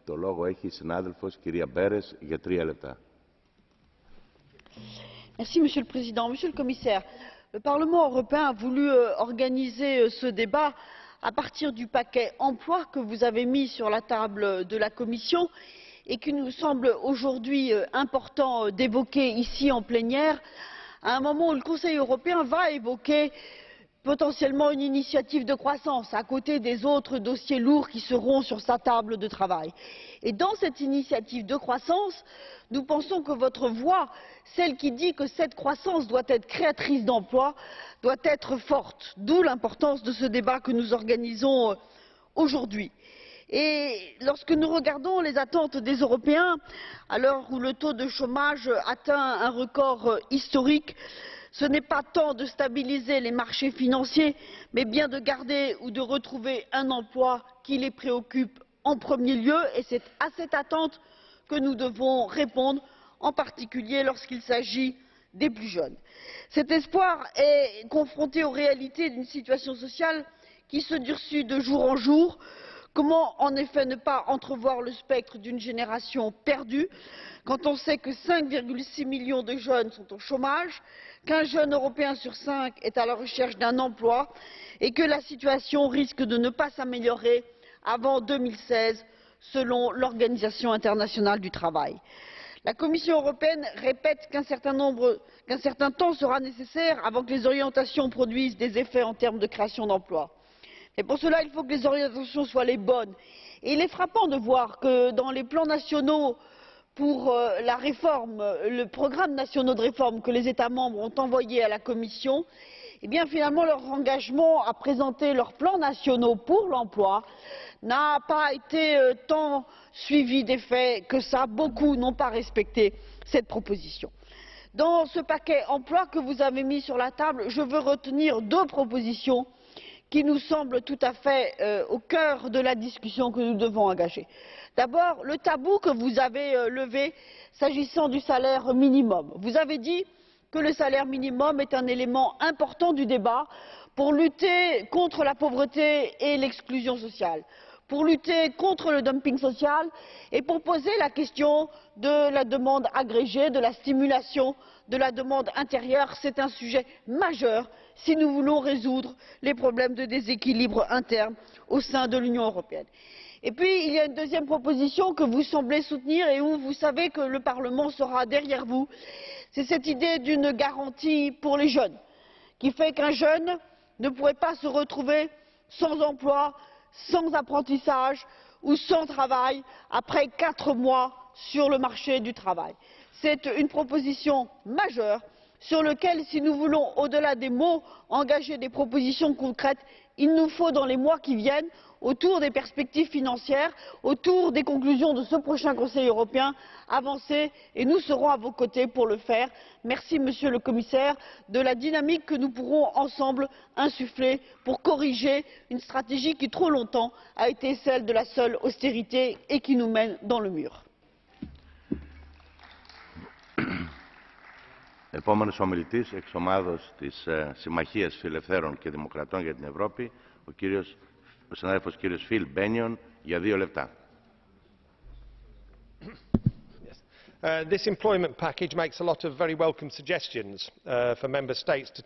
Το λόγο έχει η συνάδελφος κυρία Μπέρες για 3 λεπτά. Merci, Monsieur le Président. Monsieur le Commissaire, le Parlement européen a voulu organiser ce débat à partir du paquet emploi que vous avez mis sur la table de la Commission et qu'il nous semble aujourd'hui important d'évoquer ici en plénière, à un moment où le Conseil européen va évoquer potentiellement une initiative de croissance à côté des autres dossiers lourds qui seront sur sa table de travail. Et dans cette initiative de croissance, nous pensons que votre voix, celle qui dit que cette croissance doit être créatrice d'emplois, doit être forte, d'où l'importance de ce débat que nous organisons aujourd'hui. Et lorsque nous regardons les attentes des Européens, à l'heure où le taux de chômage atteint un record historique, ce n'est pas tant de stabiliser les marchés financiers, mais bien de garder ou de retrouver un emploi qui les préoccupe en premier lieu, et c'est à cette attente que nous devons répondre, en particulier lorsqu'il s'agit des plus jeunes. Cet espoir est confronté aux réalités d'une situation sociale qui se durcit de jour en jour. Comment en effet ne pas entrevoir le spectre d'une génération perdue quand on sait que 5,6 millions de jeunes sont au chômage, qu'un jeune Européen sur 5 est à la recherche d'un emploi et que la situation risque de ne pas s'améliorer avant 2016 selon l'Organisation internationale du travail. La Commission européenne répète qu'un certain temps sera nécessaire avant que les orientations produisent des effets en termes de création d'emplois. Et pour cela, il faut que les orientations soient les bonnes. Et il est frappant de voir que dans les plans nationaux pour la réforme, le programme national de réforme que les États membres ont envoyé à la Commission, eh bien finalement leur engagement à présenter leurs plans nationaux pour l'emploi n'a pas été tant suivi d'effet que ça. Beaucoup n'ont pas respecté cette proposition. Dans ce paquet emploi que vous avez mis sur la table, je veux retenir 2 propositions qui nous semblent tout à fait au cœur de la discussion que nous devons engager. D'abord, le tabou que vous avez levé s'agissant du salaire minimum. Vous avez dit que le salaire minimum est un élément important du débat pour lutter contre la pauvreté et l'exclusion sociale, pour lutter contre le dumping social et pour poser la question de la demande agrégée, de la stimulation de la demande intérieure. C'est un sujet majeur si nous voulons résoudre les problèmes de déséquilibre interne au sein de l'Union européenne. Et puis, il y a une deuxième proposition que vous semblez soutenir et où vous savez que le Parlement sera derrière vous. C'est cette idée d'une garantie pour les jeunes, qui fait qu'un jeune ne pourrait pas se retrouver sans emploi, sans apprentissage ou sans travail après 4 mois sur le marché du travail. C'est une proposition majeure sur laquelle, si nous voulons, au-delà des mots, engager des propositions concrètes, il nous faut dans les mois qui viennent, autour des perspectives financières, autour des conclusions de ce prochain Conseil européen, avancer et nous serons à vos côtés pour le faire. Merci, Monsieur le Commissaire, de la dynamique que nous pourrons ensemble insuffler pour corriger une stratégie qui trop longtemps a été celle de la seule austérité et qui nous mène dans le mur. Επόμενος ομιλητής εξ ομάδος της Συμμαχίας Φιλελευθέρων και Δημοκρατών για την Ευρώπη, ο συνάδελφος κύριος Phil Bennion για 2 λεπτά. This employment package makes a lot of very welcome suggestions for member states to take